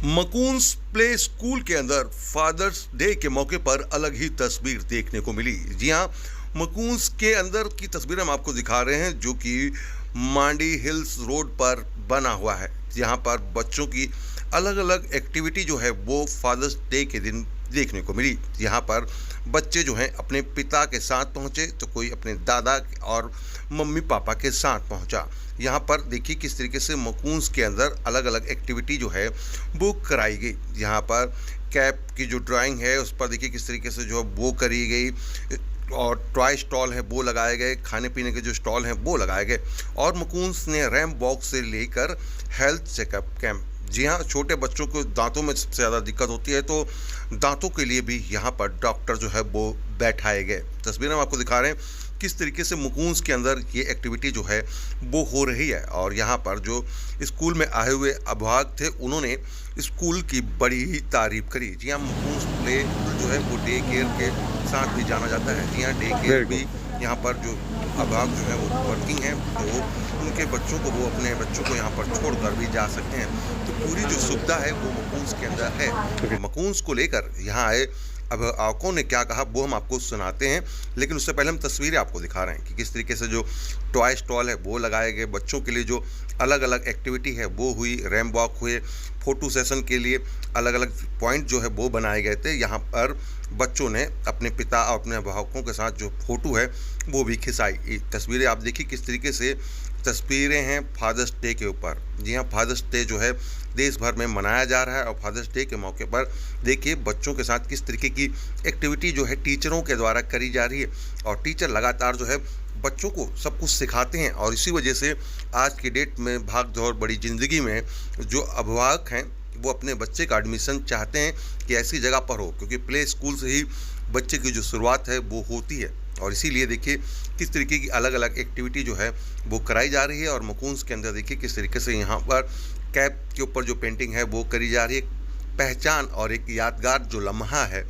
मकून्स play school के अंदर fathers day के मौके पर अलग ही तस्वीर देखने को मिली। जी हाँ, मकून्स के अंदर की तस्वीर हम आपको दिखा रहे हैं जो कि मांडी हिल्स रोड पर बना हुआ है। यहाँ पर बच्चों की अलग अलग एक्टिविटी जो है वो फादर्स डे के दिन देखने को मिली। यहाँ पर बच्चे जो हैं अपने पिता के साथ पहुँचे तो कोई अपने दादा और मम्मी पापा के साथ पहुँचा। यहाँ पर देखिए किस तरीके से मकून्स के अंदर अलग अलग एक्टिविटी जो है वो कराई गई। यहाँ पर कैप की जो ड्राइंग है उस पर देखिए किस तरीके से जो वो करी गई, और टॉय स्टॉल है वो लगाए गए, खाने पीने के जो स्टॉल हैं वो लगाए गए, और मकून्स ने रैंप वॉक से लेकर हेल्थ चेकअप कैंप। जी हाँ, छोटे बच्चों को दांतों में सबसे ज़्यादा दिक्कत होती है तो दांतों के लिए भी यहाँ पर डॉक्टर जो है वो बैठाए गए। तस्वीरें हम आपको दिखा रहे हैं किस तरीके से मकून्स के अंदर ये एक्टिविटी जो है वो हो रही है। और यहाँ पर जो स्कूल में आए हुए अभिभावक थे उन्होंने स्कूल की बड़ी ही तारीफ करी। जी हाँ, मकून्स प्ले जो है वो डे केयर के साथ भी जाना जाता है। जी हाँ, डे केयर भी यहाँ पर जो अभिभावक जो है वो वर्किंग है तो उनके बच्चों को वो अपने बच्चों को यहाँ पर छोड़कर भी जा सकते हैं। तो पूरी जो सुविधा है वो मकून्स के अंदर है। मकून्स को लेकर यहाँ आए अभिभावकों ने क्या कहा वो हम आपको सुनाते हैं, लेकिन उससे पहले हम तस्वीरें आपको दिखा रहे हैं कि किस तरीके से जो टॉय स्टॉल है वो लगाए गए, बच्चों के लिए जो अलग अलग एक्टिविटी है वो हुई, रैंप वॉक हुए, फ़ोटो सेशन के लिए अलग अलग पॉइंट जो है वो बनाए गए थे। यहाँ पर बच्चों ने अपने पिता और अपने अभिभावकों के साथ जो फ़ोटो है वो भी खिंचाई। तस्वीरें आप देखिए किस तरीके से तस्वीरें हैं फादर्स डे के ऊपर। जी हाँ, फादर्स डे जो है देश भर में मनाया जा रहा है और फादर्स डे के मौके पर देखिए बच्चों के साथ किस तरीके की एक्टिविटी जो है टीचरों के द्वारा करी जा रही है। और टीचर लगातार जो है बच्चों को सब कुछ सिखाते हैं, और इसी वजह से आज की डेट में भाग दौड़ बड़ी ज़िंदगी में जो अभिभावक हैं वो अपने बच्चे का एडमिशन चाहते हैं कि ऐसी जगह पर हो, क्योंकि प्ले स्कूल से ही बच्चे की जो शुरुआत है वो होती है। और इसीलिए देखिए किस तरीके की अलग अलग एक्टिविटी जो है वो कराई जा रही है। और मकून्स के अंदर देखिए किस तरीके से यहाँ पर कैप के ऊपर जो पेंटिंग है वो करी जा रही है। पहचान और एक यादगार जो लम्हा है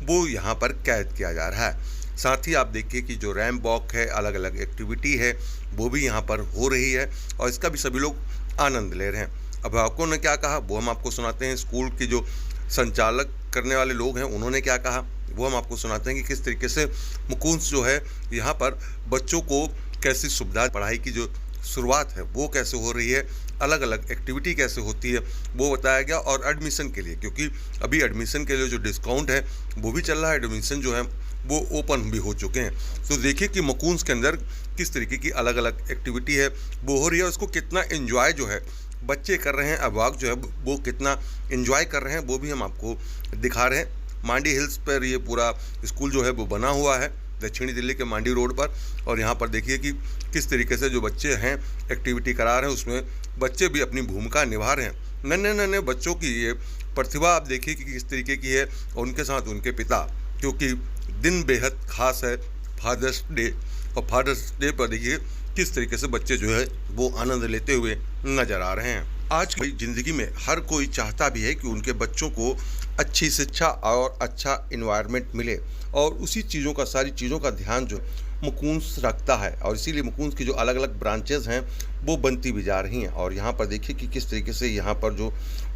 वो यहाँ पर कैद किया जा रहा है। साथ ही आप देखिए कि जो रैंप वॉक है, अलग अलग एक्टिविटी है वो भी यहाँ पर हो रही है और इसका भी सभी लोग आनंद ले रहे हैं। अभिभावकों ने क्या कहा वो हम आपको सुनाते हैं। स्कूल के जो संचालक करने वाले लोग हैं उन्होंने क्या कहा वो हम आपको सुनाते हैं कि किस तरीके से मकून्स जो है यहाँ पर बच्चों को कैसी सुविधा, पढ़ाई की जो शुरुआत है वो कैसे हो रही है, अलग अलग एक्टिविटी कैसे होती है वो बताया गया। और एडमिशन के लिए, क्योंकि अभी एडमिशन के लिए जो डिस्काउंट है वो भी चल रहा है, एडमिशन जो है वो ओपन भी हो चुके हैं। तो देखिए कि मकून्स के अंदर किस तरीके की अलग अलग एक्टिविटी है वो हो रही है, उसको कितना एंजॉय जो है बच्चे कर रहे हैं, अभिभावक जो है वो कितना एंजॉय कर रहे हैं वो भी हम आपको दिखा रहे हैं। मांडी हिल्स पर ये पूरा स्कूल जो है वो बना हुआ है दक्षिणी दिल्ली के मांडी रोड पर। और यहाँ पर देखिए कि किस तरीके से जो बच्चे हैं एक्टिविटी करा रहे हैं, उसमें बच्चे भी अपनी भूमिका निभा रहे हैं। नन्हे नन्हे बच्चों की ये प्रतिभा आप देखिए कि किस तरीके की है, और उनके साथ उनके पिता, क्योंकि दिन बेहद ख़ास है फादर्स डे। और फादर्स डे पर देखिए किस तरीके से बच्चे जो है वो आनंद लेते हुए नज़र आ रहे हैं। आज की ज़िंदगी में हर कोई चाहता भी है कि उनके बच्चों को अच्छी शिक्षा और अच्छा इन्वायरमेंट मिले, और उसी चीज़ों का, सारी चीज़ों का ध्यान जो मकून्स रखता है। और इसीलिए मकून्स की जो अलग अलग ब्रांचेज़ हैं वो बनती भी जा रही हैं। और यहाँ पर देखिए कि किस तरीके से यहाँ पर जो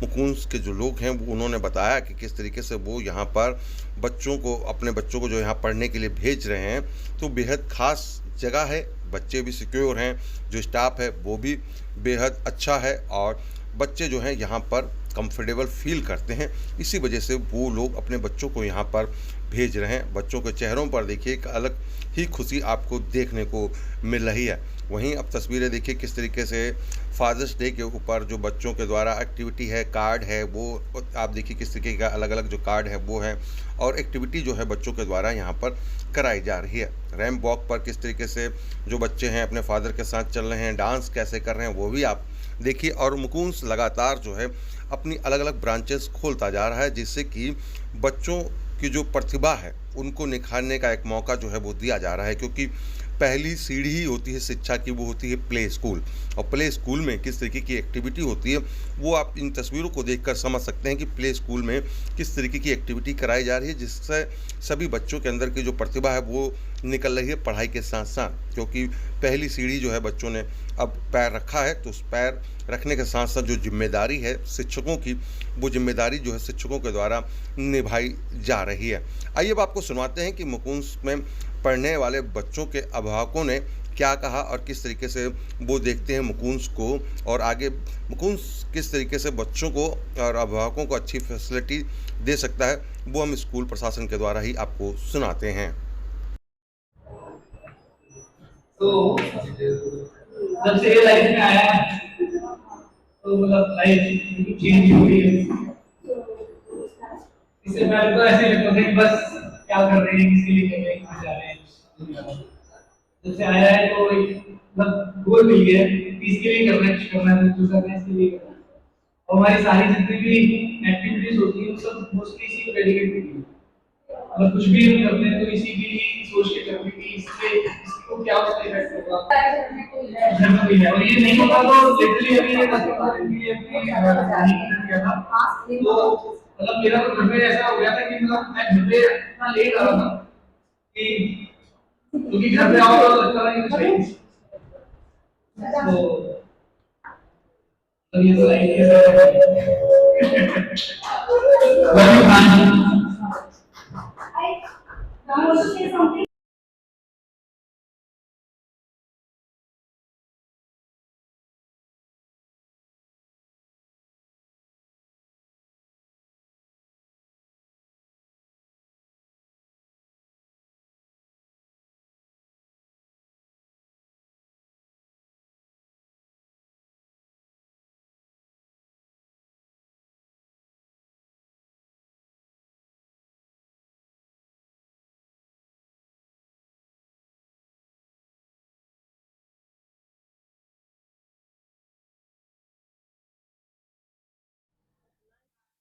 मकून्स के जो लोग हैं वो उन्होंने बताया कि किस तरीके से वो यहाँ पर बच्चों को, अपने बच्चों को जो यहाँ पढ़ने के लिए भेज रहे हैं। तो बेहद ख़ास जगह है, बच्चे भी सिक्योर हैं, जो स्टाफ है वो भी बेहद अच्छा है, और बच्चे जो हैं यहाँ पर कंफर्टेबल फील करते हैं। इसी वजह से वो लोग अपने बच्चों को यहाँ पर भेज रहे हैं। बच्चों के चेहरों पर देखिए एक अलग ही खुशी आपको देखने को मिल रही है। वहीं अब तस्वीरें देखिए किस तरीके से फादर्स डे के ऊपर जो बच्चों के द्वारा एक्टिविटी है, कार्ड है, वो आप देखिए किस तरीके का अलग अलग जो कार्ड है वो है, और एक्टिविटी जो है बच्चों के द्वारा यहाँ पर कराई जा रही है। रैंप वॉक पर किस तरीके से जो बच्चे हैं अपने फादर के साथ चल रहे हैं, डांस कैसे कर रहे हैं वो भी आप देखिए। और मकून्स लगातार जो है अपनी अलग अलग ब्रांचेस खोलता जा रहा है, जिससे कि बच्चों की जो प्रतिभा है उनको निखारने का एक मौका जो है वो दिया जा रहा है। क्योंकि पहली सीढ़ी ही होती है शिक्षा की, वो होती है प्ले स्कूल। और प्ले स्कूल में किस तरीके की एक्टिविटी होती है वो आप इन तस्वीरों को देखकर समझ सकते हैं कि प्ले स्कूल में किस तरीके की एक्टिविटी कराई जा रही है, जिससे सभी बच्चों के अंदर की जो प्रतिभा है वो निकल रही है पढ़ाई के साथ साथ। क्योंकि पहली सीढ़ी जो है बच्चों ने अब पैर रखा है, तो उस पैर रखने के साथ साथ जो जिम्मेदारी है शिक्षकों की, वो जिम्मेदारी जो है शिक्षकों के द्वारा निभाई जा रही है। आइए अब आपको सुनवाते हैं कि मुकुंस में पढ़ने वाले बच्चों के अभिभावकों ने क्या कहा और किस तरीके से वो देखते हैं मुकुंस को, और आगे मुकुंस किस तरीके से बच्चों को और अभिभावकों को अच्छी फैसिलिटी दे सकता है, वो हम स्कूल प्रशासन के द्वारा ही आपको सुनाते हैं। तो जब से ये लाइफ में आया तो मतलब लाइफ चेंज हो रही है। इससे पहले तो ऐसे लगता था कि बस क्या कर रहे हैं, किसके लिए कर रहे हैं, कहाँ जा रहे हैं। जब से आया है तो एक मतलब गोल मिल गया है, इसके लिए करना है, कुछ करना है, जो करना है इसके लिए करना है। और हमारी सारी जितनी भी एक्टिविटीज होती है वो सब मोस्टली इसी को डेडिकेट होती है। मतलब कुछ भी हम करते हैं तो इसी के लिए सोच के करते हैं कि इससे इसको क्या उसका इफेक्ट होगा, घर में भी है। और ये नहीं होता तो लिटरली अभी ये 10-15 दिन के लिए नहीं किया था। तो मतलब मेरा तो घर पे ऐसा हो गया था कि मतलब मैं घर पे इतना लेट आ रहा था कि क्योंकि घर पे आओ तो लगता है कि कुछ है। तो ये तो लाइफ है। I want to say something.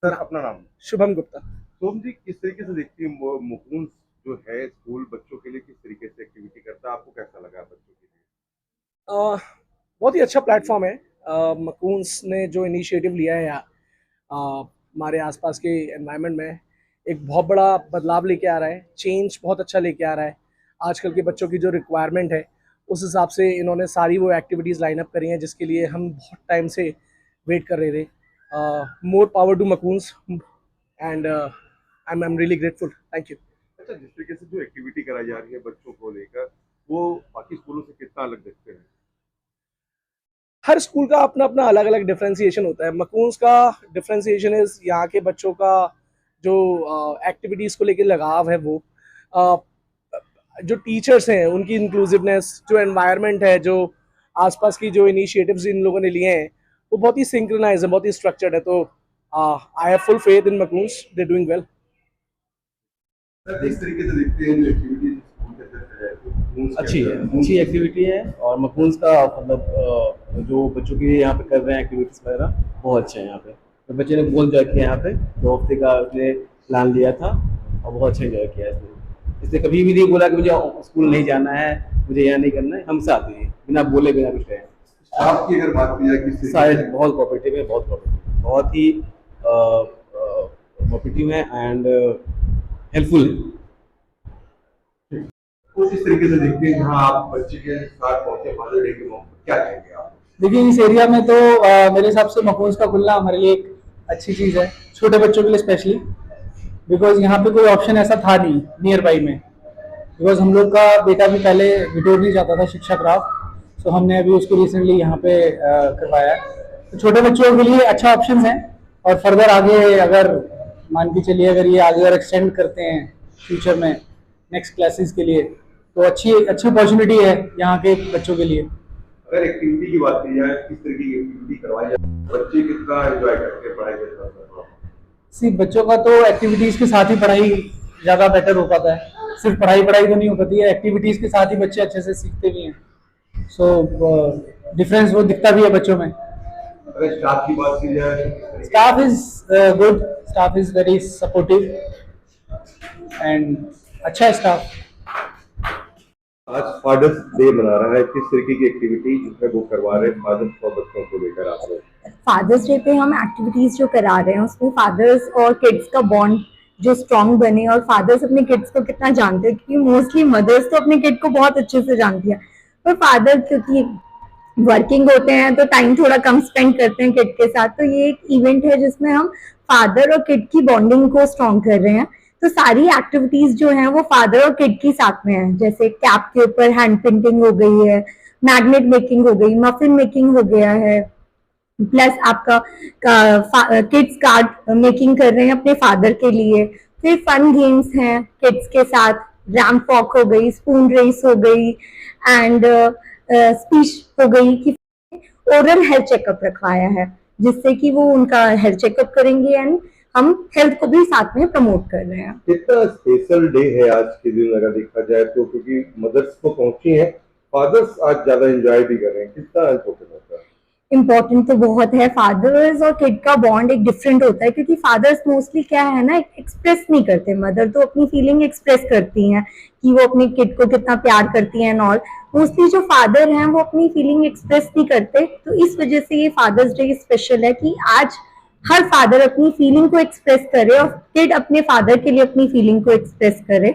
Sir अपना नाम? शुभम गुप्ता। सोम जी, किस तरीके से देखती है मुकुंस जो है स्कूल बच्चों के लिए किस तरीके से एक्टिविटी करता है, आपको कैसा लगा बच्चों के लिए? बहुत ही अच्छा प्लेटफॉर्म है। मकून्स ने जो इनिशिएटिव लिया है हमारे आसपास के एनवायरनमेंट में एक बहुत बड़ा बदलाव लेके आ रहा है, चेंज बहुत अच्छा लेके आ रहा है। आजकल के बच्चों की जो रिक्वायरमेंट है उस हिसाब से इन्होंने सारी वो एक्टिविटीज़ लाइन अप करी हैं जिसके लिए हम बहुत टाइम से वेट कर रहे थे। More power to Makoons and I am really grateful. Thank you. अच्छा, जिस तरीके से जो एक्टिविटी कराई जा रही है बच्चों को लेकर, वो बाकी स्कूलों से कितना अलग देखते हैं? हर स्कूल का अपना अपना अलग अलग डिफ्रेंसिएशन होता है। मकून्स का डिफ्रेंसिएशन इज यहाँ के बच्चों का जो एक्टिविटीज़ को लेकर लगाव है, वो जो टीचर्स हैं उनकी इंक्लूसिवनेस, जो एनवायरनमेंट है, जो आसपास की जो इनिशिएटिव्स इन लोगों ने लिए हैं वो बहुत ही सिंक्रोनाइज है, बहुत ही स्ट्रक्चर्ड है। तो I have full faith in Makoons, they doing well. जिस तरीके से देखते हैं जो एक्टिविटीज अच्छी एक्टिविटी है और मकून्स का मतलब जो बच्चों के लिए यहाँ पे कर रहे हैं एक्टिविटीज वगैरह बहुत अच्छे हैं। यहाँ पे तो बच्चे ने बहुत एंजॉय किया। यहाँ पे 2 हफ्ते का उसने प्लान लिया था और बहुत अच्छा एंजॉय किया इसने कभी भी नहीं बोला कि मुझे स्कूल नहीं जाना है, मुझे यहाँ नहीं करना है। हमसे आते हैं बिना बोले बिना कुछ कहे। आपकी अगर बात की जाए सारे बहुत कोऑपरेटिव है, बहुत ही कोऑपरेटिव है एंड हेल्पफुल है। कुछ इस तरीके से देखते हैं जहाँ आप बच्चे के साथ पहुंचे फादर डे के मौके पर, क्या कहेंगे आप? देखिए इस एरिया में तो मेरे हिसाब से मकून्स का खुलना हमारे लिए एक अच्छी चीज़ है, छोटे बच्चों के लिए स्पेशली, बिकॉज यहाँ पे कोई ऑप्शन ऐसा था नहीं नियर बाई में। बिकॉज हम लोग का बेटा भी पहले विटोर नहीं जाता था शिक्षा क्राफ्ट, सो हमने अभी उसको रिसेंटली यहाँ पे करवाया। तो छोटे बच्चों के लिए अच्छा ऑप्शन है और फर्दर आगे अगर मान के चलिए अगर ये आगे अगर एक्सटेंड करते हैं फ्यूचर में नेक्स्ट क्लासेस के लिए तो अच्छी अपॉर्चुनिटी है यहाँ के बच्चों के लिए। अगर एक्टिविटी की बात की जाए, किस तरीके की एक्टिविटी करवाई जाए, बच्चे कितना एंजॉय करते हैं पढ़ाई के साथ? बच्चों का तो एक्टिविटीज के साथ ही पढ़ाई ज्यादा बेटर हो पाता है। सिर्फ पढ़ाई तो नहीं हो पाती है, एक्टिविटीज के साथ ही बच्चे अच्छे से सीखते भी हैं। सो डिफरेंस वो दिखता भी है बच्चों में। अगर स्टाफ की बात की जाए, staff is good, staff is very supportive and अच्छा है स्टाफ। आज फादर्स डे मना रहा है, किस तरीके की एक्टिविटी जो है वो करवा रहे हैं फादर्स और बच्चों को लेकर आप लोग? फादर्स डे पे हम एक्टिविटीज जो करा रहे हैं उसमें फादर्स और किड्स का बॉन्ड जो स्ट्रॉन्ग बने, और फादर्स अपने किड्स को कितना जानते हैं, क्योंकि मोस्टली मदर्स तो अपने किड को बहुत अच्छे से जानती है, पर फादर क्योंकि वर्किंग होते हैं तो टाइम थोड़ा कम स्पेंड करते हैं किड के साथ। तो ये एक इवेंट है जिसमें हम फादर और किड की बॉन्डिंग को स्ट्रॉन्ग कर रहे हैं। तो सारी एक्टिविटीज जो हैं वो फादर और किड की साथ में है, जैसे कैप के ऊपर हैंड पेंटिंग हो गई है, मैग्नेट मेकिंग हो गई, मफिन मेकिंग हो गया है, प्लस आपका किड्स कार्ड मेकिंग कर रहे हैं अपने फादर के लिए। फिर फन गेम्स हैं किड्स के साथ, रैम्प वॉक हो गई, स्पून रेस हो गई, एंड स्पीच हो गई कि ओरल हेल्थ चेकअप रखवाया है, जिससे कि वो उनका हेल्थ चेकअप करेंगे एंड हम हेल्थ को भी साथ में प्रमोट कर रहे हैं। कितना स्पेशल डे है आज के दिन अगर देखा जाए तो, क्योंकि मदर्स तो पहुंची हैं, फादर्स आज ज्यादा एंजॉय भी कर रहे हैं, कितना इम्पोर्टेंट होता है? इम्पोर्टेंट तो बहुत है। फादर्स और किड का बॉन्ड एक डिफरेंट होता है, क्योंकि फादर्स मोस्टली क्या है ना, एक्सप्रेस नहीं करते, मदर तो अपनी फीलिंग एक्सप्रेस करती हैं कि वो अपने किड को कितना प्यार करती हैं, और मोस्टली जो फादर हैं वो अपनी फीलिंग एक्सप्रेस नहीं करते। तो इस वजह से ये फादर्स डे स्पेशल है कि आज हर फादर अपनी फीलिंग को एक्सप्रेस करे और किड अपने फादर के लिए अपनी फीलिंग को एक्सप्रेस करे।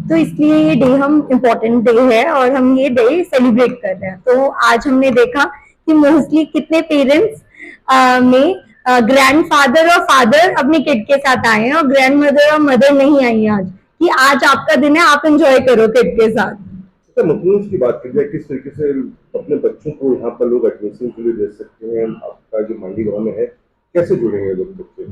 तो इसलिए ये डे हम इम्पोर्टेंट डे है और हम ये डे सेलिब्रेट कर रहे हैं। तो आज हमने देखा कि मोस्टली कितने पेरेंट्स में ग्रैंडफादर और फादर अपने किड के साथ आए हैं और ग्रैंड मदर और मदर नहीं आई आज, कि आज आपका दिन है, आप एंजॉय करो किड के साथ। अच्छा, मखनूस की बात की जाए, किस तरीके से अपने बच्चों को यहाँ पर लोग एडमिशन के लिए दे सकते हैं? आपका जो मंडी गाँव में है, कैसे जुड़ेंगे लोग बच्चे?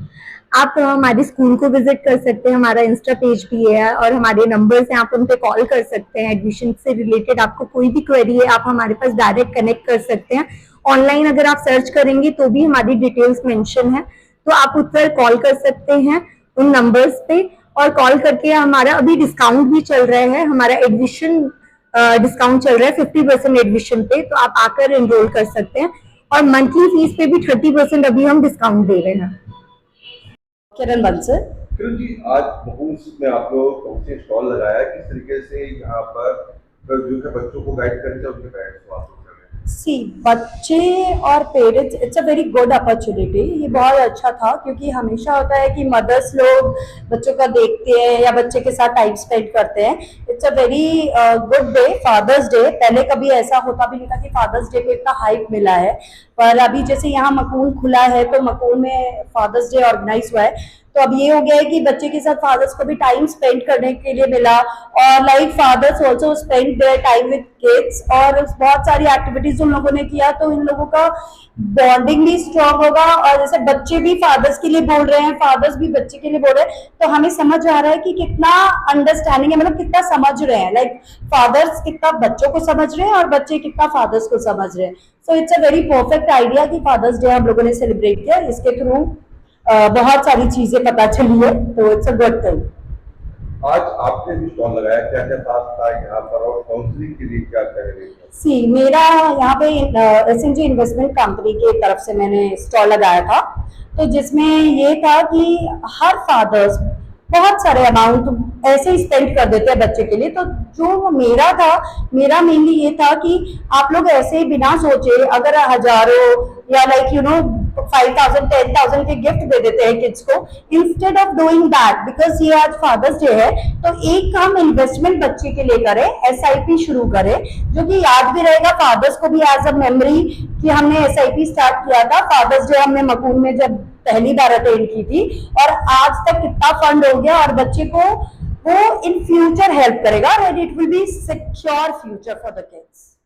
आप हमारे स्कूल को विजिट कर सकते हैं, हमारा इंस्टा पेज भी है और हमारे नंबर्स हैं, आप उन पे कॉल कर सकते हैं। एडमिशन से रिलेटेड आपको कोई भी क्वेरी है, आप हमारे पास डायरेक्ट कनेक्ट कर सकते हैं। ऑनलाइन अगर आप सर्च करेंगे तो भी हमारी डिटेल्स मेंशन है, तो आप उस पर कॉल कर सकते हैं उन नंबर्स पे, और कॉल करके हमारा अभी डिस्काउंट भी चल रहा है, हमारा एडमिशन डिस्काउंट चल रहा है 50% एडमिशन पे, तो आप आकर एनरोल कर सकते हैं। और मंथली फीस पे भी 30% अभी हम डिस्काउंट दे रहे हैं। किरण बंसल। किरण जी, आज मखनूस में आप लोग कौन से स्टॉल लगाया, किस तरीके से यहाँ पर जो है बच्चों को गाइड करें तो उनके पेरेंट्स को आप लोग कर रहे हैं? सी बच्चे और parents, it's a very good opportunity. ये बहुत अच्छा था, क्योंकि हमेशा होता है कि मदर्स लोग बच्चों का देखते हैं या बच्चे के साथ टाइम स्पेंड करते हैं। It's a very good day, father's day. पहले कभी ऐसा होता भी नहीं था कि फादर्स डे को इतना हाइप मिला है, पर अभी जैसे यहाँ मकून खुला है तो मकून में फादर्स डे ऑर्गेनाइज हुआ है, तो अब ये हो गया है कि बच्चे के साथ फादर्स को भी टाइम स्पेंड करने के लिए मिला, और like fathers also spend their time with kids, और बहुत सारी एक्टिविटीज उन लोगों ने किया, तो इन लोगों का बॉन्डिंग भी स्ट्रांग होगा। और जैसे बच्चे भी फादर्स के लिए बोल रहे हैं, फादर्स भी बच्चे के लिए बोल रहे हैं, तो हमें समझ आ रहा है कि कितना अंडरस्टैंडिंग है, मतलब कितना समझ रहे हैं, लाइक फादर्स कितना बच्चों को समझ रहे हैं और बच्चे कितना फादर्स को समझ रहे हैं। So it's a very perfect idea कि फादर्स डे हम लोगों ने सेलिब्रेट किया, इसके थ्रू बहुत सारी चीजें पता चली है, तो इट्स अ गुड थिंग। आज आपने भी स्टॉल लगाया, क्या क्या बात था यहाँ पर और काउंसलिंग के लिए क्या करेंगे? सी मेरा यहाँ पे SNG इन्वेस्टमेंट कंपनी की तरफ से मैंने स्टॉल लगाया था, तो जिसमें ये था कि हर फादर्स बहुत सारे अमाउंट ऐसे ही स्पेंड कर देते हैं बच्चे के लिए। तो जो मेरा था, मेरा मेनली ये था कि आप लोग ऐसे ही बिना सोचे अगर हजारों या लाइक 5,000 10,000 के गिफ्ट दे देते हैं किड्स को, instead of doing that, because ये आज फादर्स डे है, तो एक हम इन्वेस्टमेंट बच्चे के लिए करें, SIP शुरू करें, जो कि याद भी रहेगा फादर्स को भी एज अ मेमोरी कि हमने SIP स्टार्ट किया था। फादर्स डे हमने मकून में जब पहली बार अटेंड की थी, और आज तक कितना फंड हो गया, और बच्चे को वो इन फ्यूचर हेल्प करेगा, and it will be secure future for the kids.